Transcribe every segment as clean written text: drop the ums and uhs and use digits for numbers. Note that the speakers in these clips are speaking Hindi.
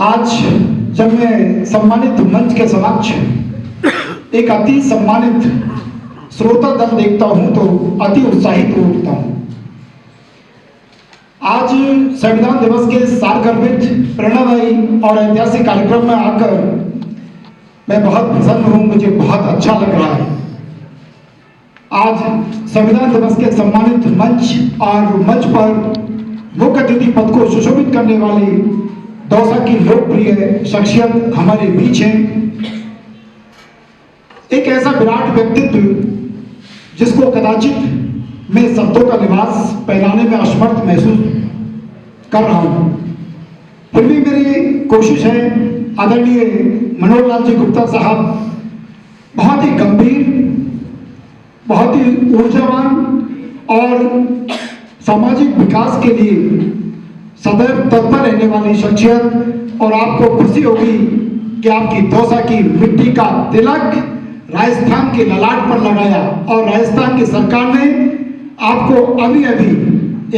आज जब मैं सम्मानित मंच के समक्ष एक अति सम्मानित श्रोता दल देखता हूं तो अति उत्साहित हो उठता हूं। आज संविधान दिवस के सारगर्भित प्रेरणादायी और ऐतिहासिक कार्यक्रम में आकर मैं बहुत प्रसन्न हूं, मुझे बहुत अच्छा लग रहा है। आज संविधान दिवस के सम्मानित मंच और मंच पर मुख्य अतिथि पद को सुशोभित करने वाली दौसा की लोकप्रिय शख्सियत हमारे बीच है। एक ऐसा विराट व्यक्तित्व जिसको कदाचित मैं शब्दों का लिबास पहनाने में असमर्थ महसूस कर रहा हूं, फिर भी मेरी कोशिश है। आदरणीय मनोहर लाल जी गुप्ता साहब बहुत ही गंभीर, बहुत ही ऊर्जावान और सामाजिक विकास के लिए सदैव तत्पर रहने वाली शख्सियत, और आपको खुशी होगी कि आपकी दौसा की मिट्टी का तिलक राजस्थान के ललाट पर लगाया और राजस्थान की सरकार ने आपको अभी अभी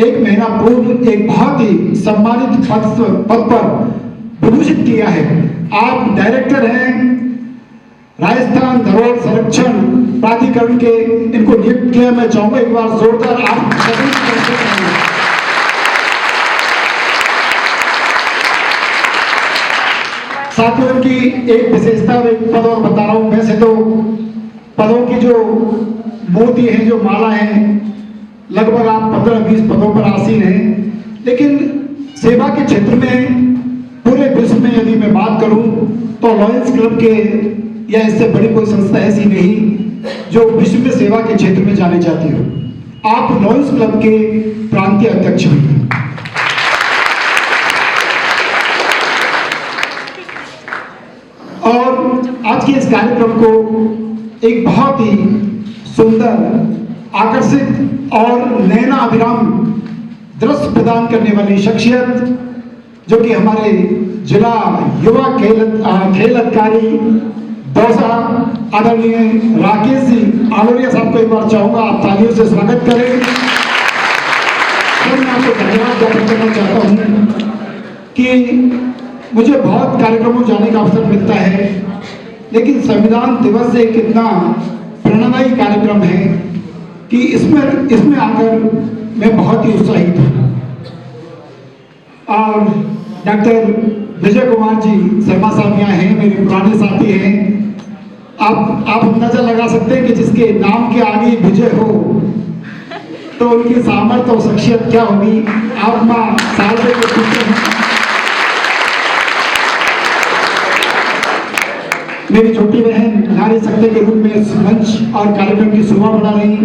एक महीना पूर्व एक बहुत ही सम्मानित पद पर विभूषित किया है। आप डायरेक्टर हैं राजस्थान धरोहर संरक्षण प्राधिकरण के, इनको नियुक्त किया। मैं चाहूंगा एक बार जोरदार आप साथियों की एक विशेषता और एक पद और बता रहा हूं। वैसे तो पदों की जो मोती है, जो माला है, लगभग आप 15-20 पदों पर आसीन हैं, लेकिन सेवा के क्षेत्र में पूरे विश्व में यदि मैं बात करूं तो लॉयंस क्लब के या इससे बड़ी कोई संस्था ऐसी नहीं जो विश्व में सेवा के क्षेत्र में जानी जाती हो। आप लॉयंस क्लब के प्रांतीय अध्यक्ष भी हैं। और आज के इस कार्यक्रम को एक बहुत ही सुंदर, आकर्षित और नैना अभिराम दृश्य प्रदान करने वाली शख्सियत जो कि हमारे जिला युवा खेल अधिकारी दौसा आदरणीय राकेश जी आलोरिया साहब को एक बार चाहूंगा आप तालियों से स्वागत करें। मैं आपको धन्यवाद ज्ञापन करना चाहता हूं कि मुझे बहुत कार्यक्रमों जाने का अवसर मिलता है, लेकिन संविधान दिवस एक इतना प्रेरणादायी कार्यक्रम है कि इसमें आकर मैं बहुत ही उत्साहित हूँ। और डॉक्टर विजय कुमार जी शर्मा साहब यहाँ हैं, मेरे पुराने साथी हैं। आप अंदाजा लगा सकते हैं कि जिसके नाम के आगे विजय हो तो उनकी सामर्थ्य और शख्सियत क्या होगी। आप माँ साल के पीछे हैं। मेरी छोटी बहन नारी शक्ति के रूप में इस मंच और कार्यक्रम की शोभा बढ़ा रही।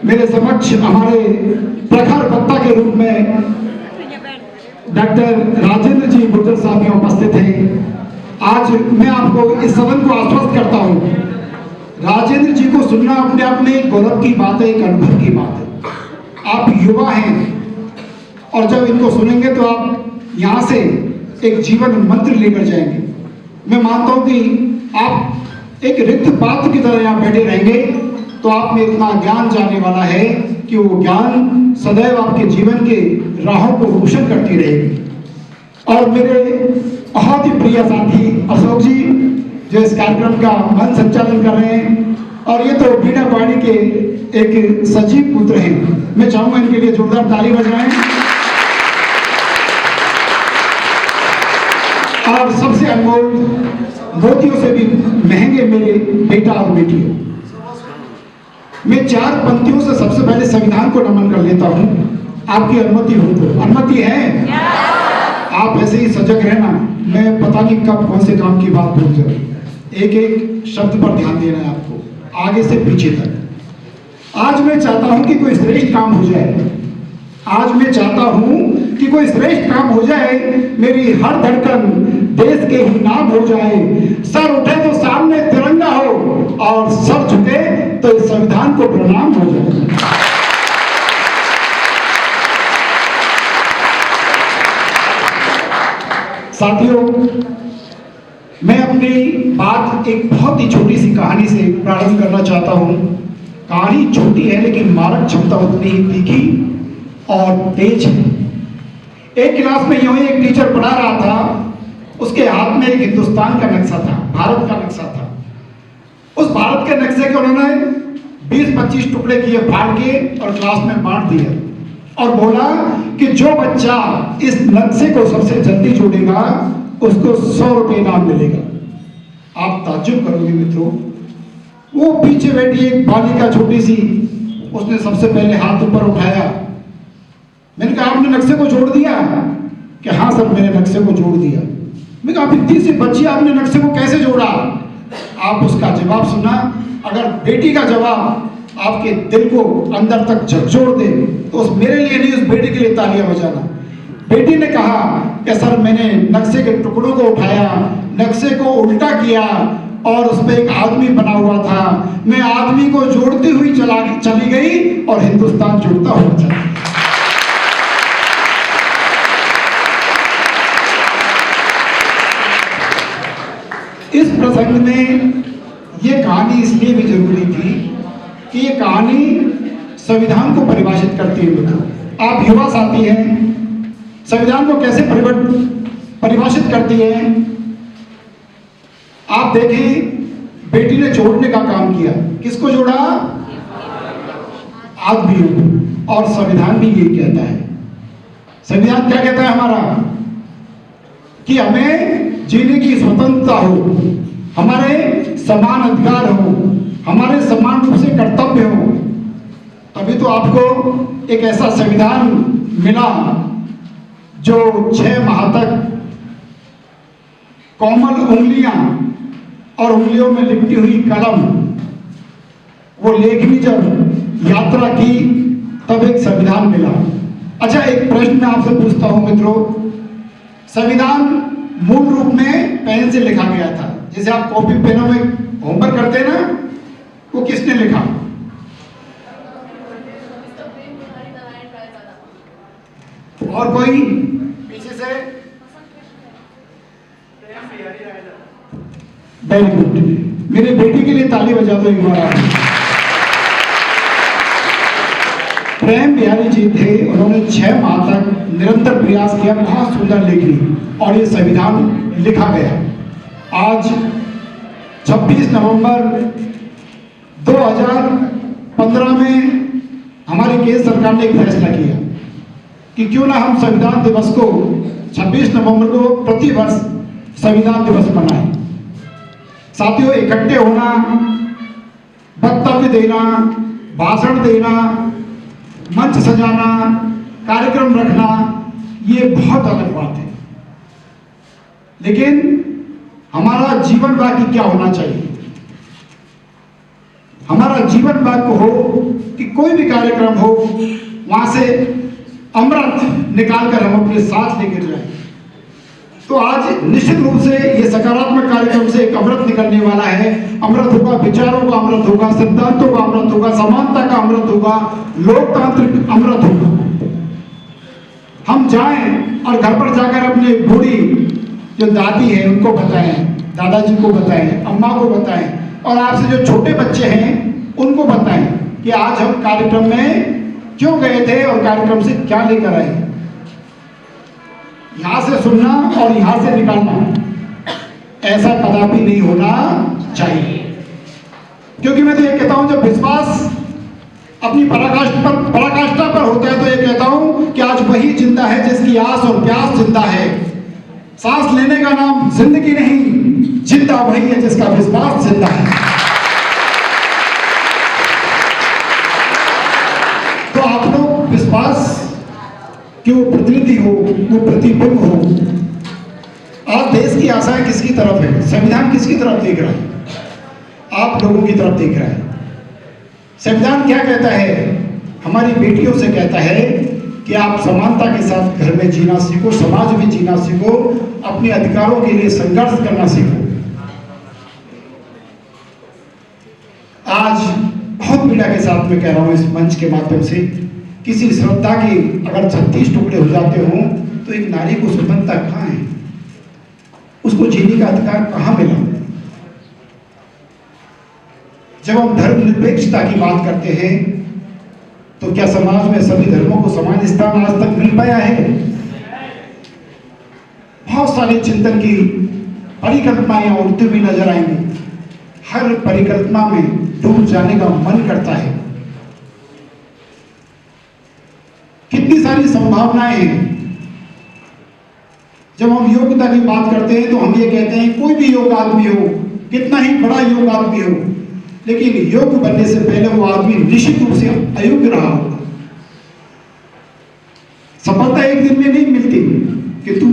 मेरे समक्ष हमारे प्रखर वक्ता के रूप में डॉक्टर राजेंद्र जी गुर्जर साहब यहाँ उपस्थित हैं। आज मैं आपको इस सदन को आश्वस्त करता हूँ, राजेंद्र जी को सुनना अपने आप में एक गौरव की बात है, एक अनुभव की बात है। आप युवा हैं और जब इनको सुनेंगे तो आप यहाँ से एक जीवन मंत्र लेकर जाएंगे। मैं मानता हूँ कि आप एक रिक्त पात्र की तरह यहाँ बैठे रहेंगे तो आप में इतना ज्ञान जाने वाला है कि वो ज्ञान सदैव आपके जीवन के राहों को रोशन करती रहेगी। और मेरे बहुत ही प्रिय साथी अशोक जी जो इस कार्यक्रम का मंच संचालन कर रहे हैं, और ये तो बीना पानी के एक सजीव पुत्र हैं। मैं चाहूंगा इनके लिए जोरदार ताली बजाएं। और सबसे अनमोल मोतियों से भी महंगे मेरे बेटा और बेटियों, मैं 4 पंक्तियों से सबसे पहले संविधान को नमन कर लेता हूं, आपकी अनुमति हो तो। अनुमति है? आप ऐसे ही सजग रहना, मैं पता नहीं कब कौन से काम की बात बोल जाऊं। एक एक शब्द पर ध्यान देना है आपको, आगे से पीछे तक। आज मैं चाहता हूं कि कोई श्रेष्ठ काम हो जाए। आज मैं चाहता हूं कि कोई श्रेष्ठ काम हो जाए, मेरी हर धड़कन देश के ही नाम हो जाए। सर उठे तो सामने तिरंगा हो और सर झुके तो इस संविधान को प्रणाम हो जाए। साथियों, मैं अपनी बात एक बहुत ही छोटी सी कहानी से प्रारंभ करना चाहता हूं। कहानी छोटी है लेकिन मारक क्षमता उतनी ही तीखी और तेज है। एक क्लास में यूं ही एक टीचर पढ़ा रहा था, उसके हाथ में एक हिंदुस्तान का नक्शा था, भारत का नक्शा था। उस भारत के नक्शे के उन्होंने 20-25 टुकड़े किए, फाड़ के और क्लास में बांट दिया और बोला कि जो बच्चा इस नक्शे को सबसे जल्दी जोड़ेगा उसको 100 रुपये इनाम मिलेगा। आप ताज्जुब करोगे मित्रों, वो पीछे बैठी एक बालिका छोटी सी, उसने सबसे पहले हाथ ऊपर उठाया। मैंने कहा आपने नक्शे को जोड़ दिया? कि हाँ सर मैंने नक्शे को जोड़ दिया। मैं कहा आप इतनी सी बच्ची, आपने नक्शे को कैसे जोड़ा? आप उसका जवाब सुना। अगर बेटी का जवाब आपके दिल को अंदर तक झकझोर दे तो उस मेरे लिए नहीं, उस बेटी के लिए तालियां बजाना। बेटी ने कहा कि सर मैंने नक्शे के टुकड़ों को उठाया, नक्शे को उल्टा किया और उस पर एक आदमी बना हुआ था, मैं आदमी को जोड़ती हुई चली गई और हिंदुस्तान जुड़ता हुआ चला। इस प्रसंग में ये कहानी इसलिए भी जरूरी थी कि ये कहानी संविधान को परिभाषित करती है। मित्रों, आप युवा साथी हैं, संविधान को कैसे परिभाषित करती है? आप देखें, बेटी ने जोड़ने का काम किया। किसको जोड़ा? आदमियों को। और संविधान भी यही कहता है। संविधान क्या कहता है हमारा? कि हमें जीने की स्वतंत्रता हो, हमारे समान अधिकार हो, हमारे समान रूप से कर्तव्य हो। तभी तो आपको एक ऐसा संविधान मिला जो 6 माह तक कोमल उंगलियां और उंगलियों में लिपटी हुई कलम, वो लेखनी जब यात्रा की तब एक संविधान मिला। अच्छा, एक प्रश्न मैं आपसे पूछता हूं मित्रों, संविधान मूल रूप में पेन से लिखा गया था। जैसे आप कॉपी पेनों में होमवर्क करते हैं ना, वो किसने लिखा? और कोई पीछे से? वेरी गुड, मेरी बेटी के लिए ताली बजा दो एक बार। प्रेम बिहारी जी थे, उन्होंने 6 माह तक निरंतर प्रयास किया, बहुत सुंदर लेखनी, और ये संविधान लिखा गया। आज 26 नवंबर 2015 में हमारी केंद्र सरकार ने एक फैसला किया कि क्यों ना हम संविधान दिवस को 26 नवंबर को प्रतिवर्ष संविधान दिवस मनाएं। साथियों, इकट्ठे होना, वक्तव्य देना, भाषण देना, मंच सजाना, कार्यक्रम रखना, ये बहुत अलग बात है। लेकिन हमारा जीवन वाक्य क्या होना चाहिए? हमारा जीवन वाक्य हो कि कोई भी कार्यक्रम हो, वहां से अमृत निकालकर हम अपने साथ लेकर जाएं। तो आज निश्चित रूप से ये सकारात्मक कार्यक्रम से एक अमृत निकलने वाला है। अमृत होगा विचारों का, अमृत होगा सिद्धांतों का, अमृत होगा समानता का, अमृत होगा लोकतांत्रिक, अमृत होगा। हम जाएं और घर पर जाकर अपने बूढ़ी जो दादी है उनको बताएं, दादाजी को बताएं, अम्मा को बताएं, और आपसे जो छोटे बच्चे हैं उनको बताएं कि आज हम कार्यक्रम में क्यों गए थे और कार्यक्रम से क्या लेकर आए। यहां से सुनना और यहां से निकालना, ऐसा कदापि नहीं होना चाहिए। क्योंकि मैं तो ये कहता हूं, जब विश्वास अपनी पराकाष्ठा पर होता है तो ये कहता हूं कि आज वही जिंदा है जिसकी आस और प्यास जिंदा है। सांस लेने का नाम जिंदगी नहीं, जिंदा वही है जिसका विश्वास जिंदा है। तो आप लोग विश्वास कि वो प्रतिनिधि हो, वो प्रतिबिंब हो। आज देश की आशाएं किसकी तरफ है? संविधान किसकी तरफ देख रहा है? आप लोगों की तरफ देख रहा है। संविधान क्या कहता है? हमारी बेटियों से कहता है कि आप समानता के साथ घर में जीना सीखो, समाज में जीना सीखो, अपने अधिकारों के लिए संघर्ष करना सीखो। आज बहुत पीड़ा के साथ मैं कह रहा हूं इस मंच के माध्यम से, किसी श्रद्धा के अगर 36 टुकड़े हो जाते हों तो एक नारी को स्वतंत्रता कहाँ है? उसको जीने का अधिकार कहाँ मिला? जब हम धर्मनिरपेक्षता की बात करते हैं तो क्या समाज में सभी धर्मों को समान स्थान आज तक मिल पाया है? बहुत सारे चिंतन की परिकल्पनाएं उड़ती हुई नजर आएंगी। हर परिकल्पना में डूब जाने का मन करता है। कितनी सारी संभावनाएं हैं। जब हम योग्यता की बात करते हैं तो हम ये कहते हैं कोई भी योग्य आदमी हो, कितना ही बड़ा योग्य आदमी हो, लेकिन योग्य बनने से पहले वो आदमी निश्चित रूप से अयोग्य रहा होगा। सफलता एक दिन में नहीं मिलती, किंतु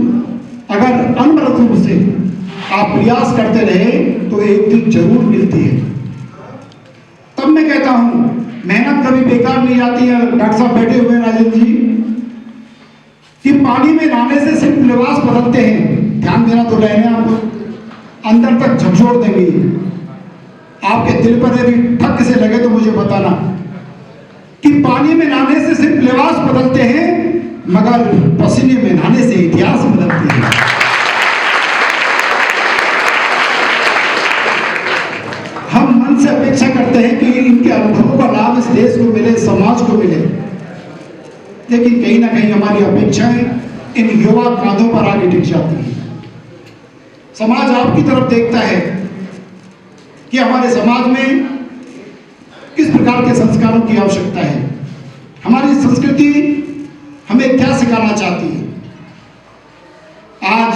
अगर अनवरत रूप से आप प्रयास करते रहे तो एक दिन जरूर मिलती है। तब मैं कहता हूं मेहनत कभी बेकार नहीं जाती है। डॉक्टर साहब बैठे हुए राजेंद्र जी, कि पानी में नहाने से सिर्फ लिबास बदलते हैं। ध्यान देना तो रहने आपको अंदर तक झकझोर देंगे। आपके दिल पर यदि ठक से लगे तो मुझे बताना कि पानी में नहाने से सिर्फ लिबास बदलते हैं, मगर पसीने में नहाने से इतिहास बदलते हैं। हम मन से अपेक्षा करते हैं कि इनके अनुभवों का लाभ इस देश को मिले, समाज को मिले, लेकिन कहीं ना कहीं हमारी अपेक्षाएं इन युवा कांधों पर आगे टिक जाती हैं। समाज आपकी तरफ देखता है कि हमारे समाज में किस प्रकार के संस्कारों की आवश्यकता है, हमारी संस्कृति हमें क्या सिखाना चाहती है। आज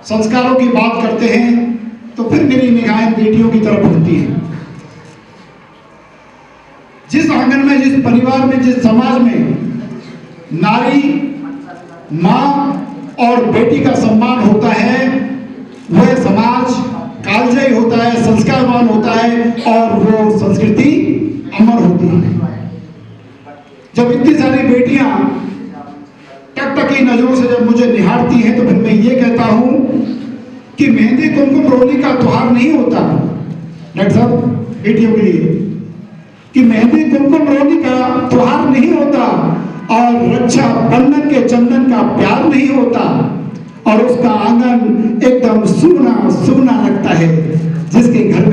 संस्कारों की बात करते हैं तो फिर मेरी निगाहें बेटियों की तरफ उठती है। जिस आंगन में, जिस परिवार में, जिस समाज में नारी, मां और बेटी का सम्मान होता है, वह समाज कालजयी होता है, संस्कारवान होता है और वो संस्कृति अमर होती है। जब इतनी सारी बेटियां टकटकी नजरों से जब मुझे निहारती हैं तो फिर मैं ये कहता हूं कि मेहंदी कुमकुम रोली का त्योहार नहीं होता डॉक्टर साहब बेटियों के लिए, कि मेहंदी कुमकुम रोली का त्योहार नहीं होता और रक्षा बंधन के चंदन का प्यार नहीं होता और उसका आंगन एकदम सूना सूना लगता है जिसके घर